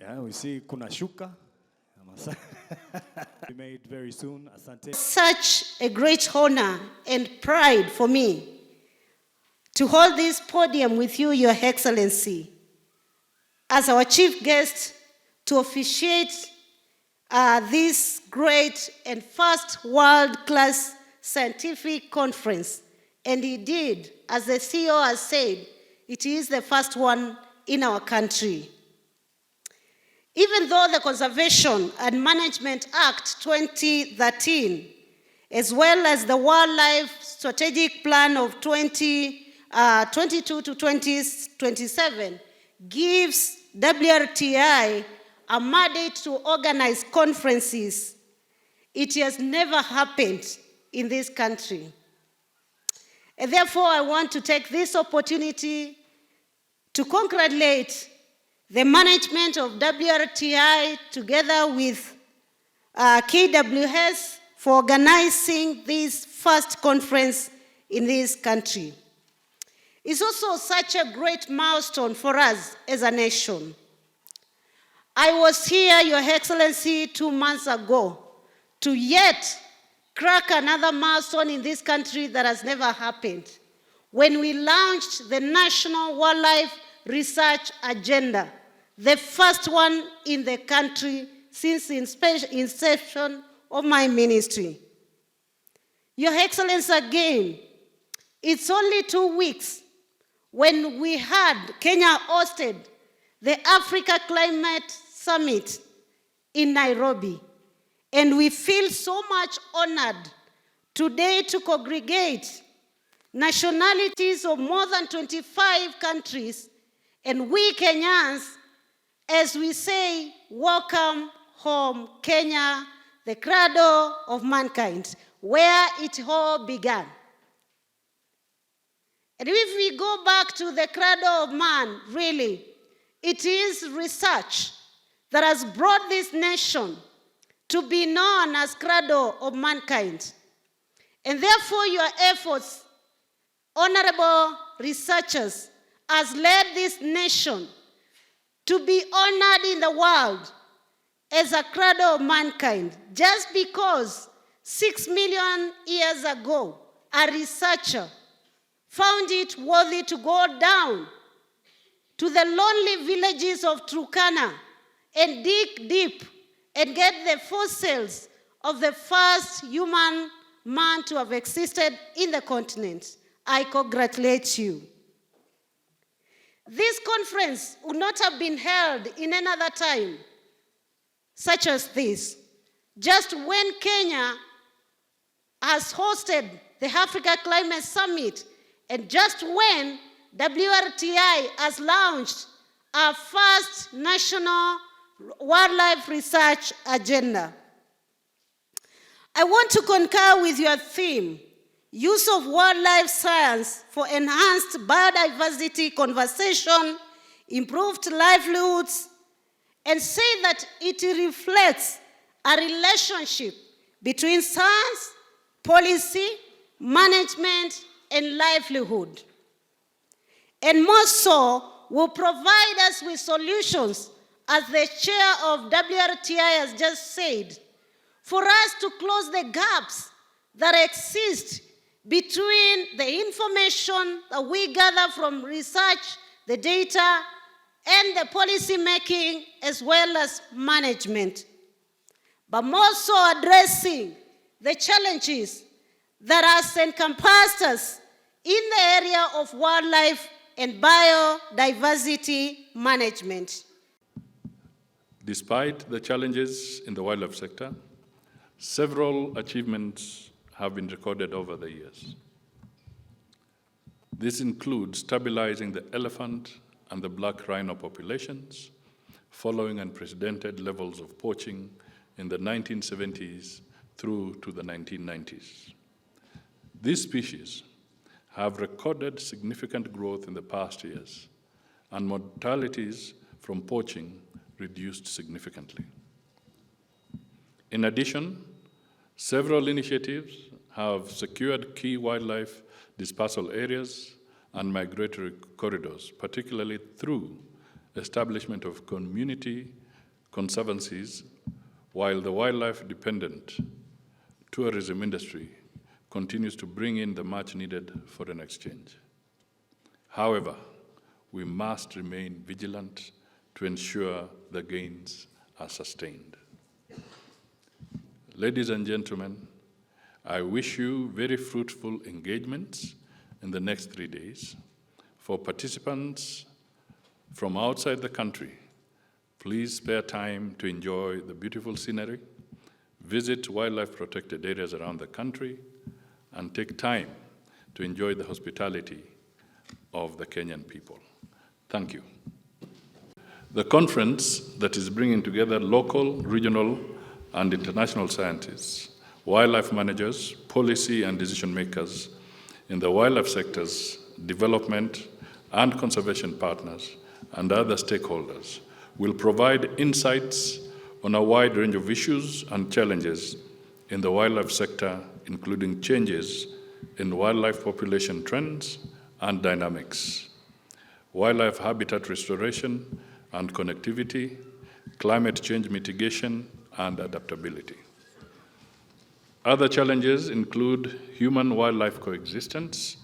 Yeah, we see kuna shuka. Be made very soon. Asante. Such a great honor and pride for me to hold this podium with you, Your Excellency, as our chief guest to officiate this great and first world-class scientific conference. And indeed, as the CEO has said, it is the first one in our country. Even though the Conservation and Management Act 2013, as well as the Wildlife Strategic Plan of 2022 to 2027, gives WRTI a mandate to organize conferences, it has never happened in this country. And therefore, I want to take this opportunity to congratulate the management of WRTI together with KWS for organizing this first conference in this country. It's also such a great milestone for us as a nation. I was here, Your Excellency, 2 months ago to yet crack another milestone in this country that has never happened, when we launched the National Wildlife Research Agenda, the first one in the country since the inception of my ministry. Your Excellency, again, it's only 2 weeks when we had Kenya hosted the Africa Climate Summit in Nairobi. And we feel so much honored today to congregate nationalities of more than 25 countries, and we Kenyans, as we say, welcome home, Kenya, the cradle of mankind, where it all began. And if we go back to the cradle of man, really, it is research that has brought this nation to be known as cradle of mankind. And therefore, your efforts, honorable researchers, has led this nation to be honored in the world as a cradle of mankind, just because 6 million years ago, a researcher found it worthy to go down to the lonely villages of Turkana and dig deep and get the fossils of the first human man to have existed in the continent. I congratulate you. This conference would not have been held in another time, such as this, just when Kenya has hosted the Africa Climate Summit, and just when WRTI has launched our first national wildlife research agenda. I want to concur with your theme, use of wildlife science for enhanced biodiversity conservation, improved livelihoods, and say that it reflects a relationship between science, policy, management, and livelihood. And more so, will provide us with solutions, as the chair of WRTI has just said, for us to close the gaps that exist between the information that we gather from research, the data, and the policy making, as well as management. But more so addressing the challenges that has encompassed us in the area of wildlife and biodiversity management. Despite the challenges in the wildlife sector, several achievements have been recorded over the years. This includes stabilizing the elephant and the black rhino populations, following unprecedented levels of poaching in the 1970s through to the 1990s. These species have recorded significant growth in the past years, and mortalities from poaching reduced significantly. In addition, several initiatives have secured key wildlife dispersal areas and migratory corridors, particularly through establishment of community conservancies, while the wildlife-dependent tourism industry continues to bring in the much-needed foreign exchange. However, we must remain vigilant to ensure the gains are sustained. Ladies and gentlemen, I wish you very fruitful engagements in the next 3 days. For participants from outside the country, please spare time to enjoy the beautiful scenery, visit wildlife-protected areas around the country, and take time to enjoy the hospitality of the Kenyan people. Thank you. The conference that is bringing together local, regional, and international scientists, wildlife managers, policy and decision makers in the wildlife sectors, development and conservation partners, and other stakeholders will provide insights on a wide range of issues and challenges in the wildlife sector, including changes in wildlife population trends and dynamics, wildlife habitat restoration and connectivity, climate change mitigation and adaptability. Other challenges include human-wildlife coexistence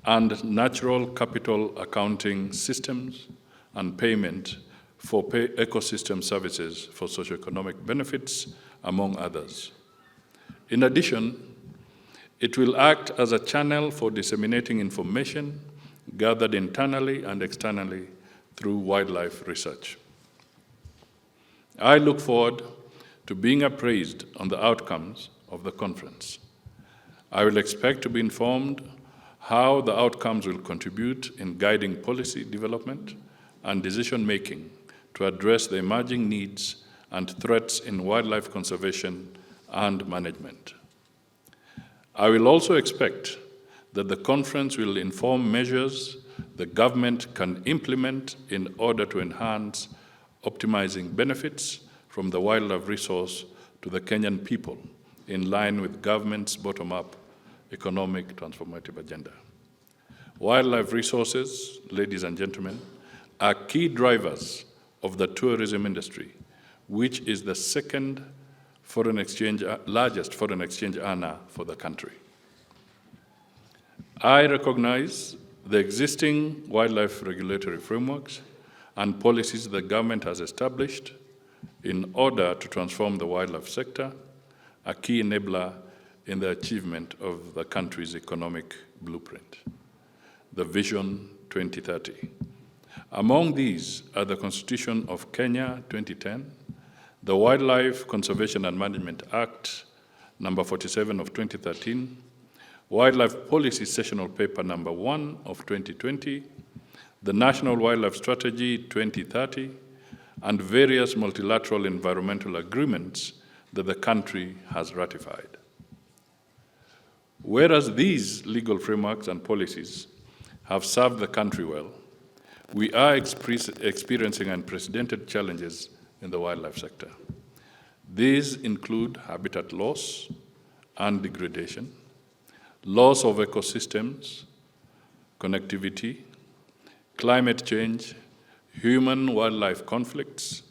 and natural capital accounting systems and payment for ecosystem services for socioeconomic benefits, among others. In addition, it will act as a channel for disseminating information gathered internally and externally through wildlife research. I look forward to being appraised on the outcomes of the conference. I will expect to be informed how the outcomes will contribute in guiding policy development and decision-making to address the emerging needs and threats in wildlife conservation and management. I will also expect that the conference will inform measures the government can implement in order to enhance optimizing benefits from the wildlife resource to the Kenyan people in line with government's bottom-up economic transformative agenda. Wildlife resources, ladies and gentlemen, are key drivers of the tourism industry, which is the second largest foreign exchange earner for the country. I recognize the existing wildlife regulatory frameworks and policies the government has established in order to transform the wildlife sector, a key enabler in the achievement of the country's economic blueprint, the Vision 2030. Among these are the Constitution of Kenya 2010, the Wildlife Conservation and Management Act number 47 of 2013, Wildlife Policy Sessional Paper number 1 of 2020, the National Wildlife Strategy 2030, and various multilateral environmental agreements that the country has ratified. Whereas these legal frameworks and policies have served the country well, we are experiencing unprecedented challenges in the wildlife sector. These include habitat loss and degradation, loss of ecosystems, connectivity, climate change, human-wildlife conflicts,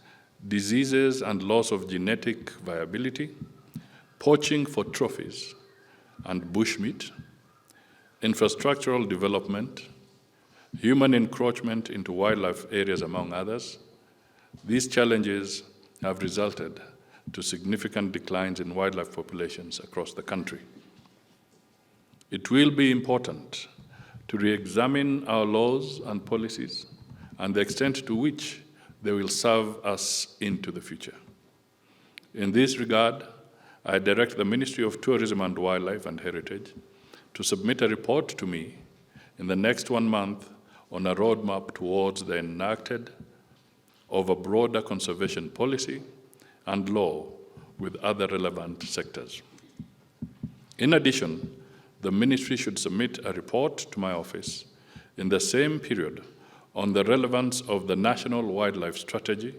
diseases and loss of genetic viability, poaching for trophies and bushmeat, infrastructural development, human encroachment into wildlife areas, among others. These challenges have resulted to significant declines in wildlife populations across the country. It will be important to re-examine our laws and policies and the extent to which they will serve us into the future. In this regard, I direct the Ministry of Tourism and Wildlife and Heritage to submit a report to me in the next 1 month on a roadmap towards the enacted of a broader conservation policy and law with other relevant sectors. In addition, the ministry should submit a report to my office in the same period on the relevance of the National Wildlife Strategy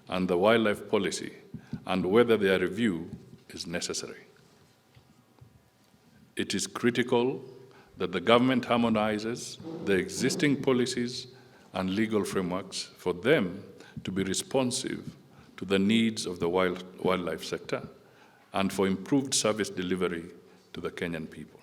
and the wildlife policy and whether their review is necessary. It is critical that the government harmonizes the existing policies and legal frameworks for them to be responsive to the needs of the wildlife sector and for improved service delivery to the Kenyan people.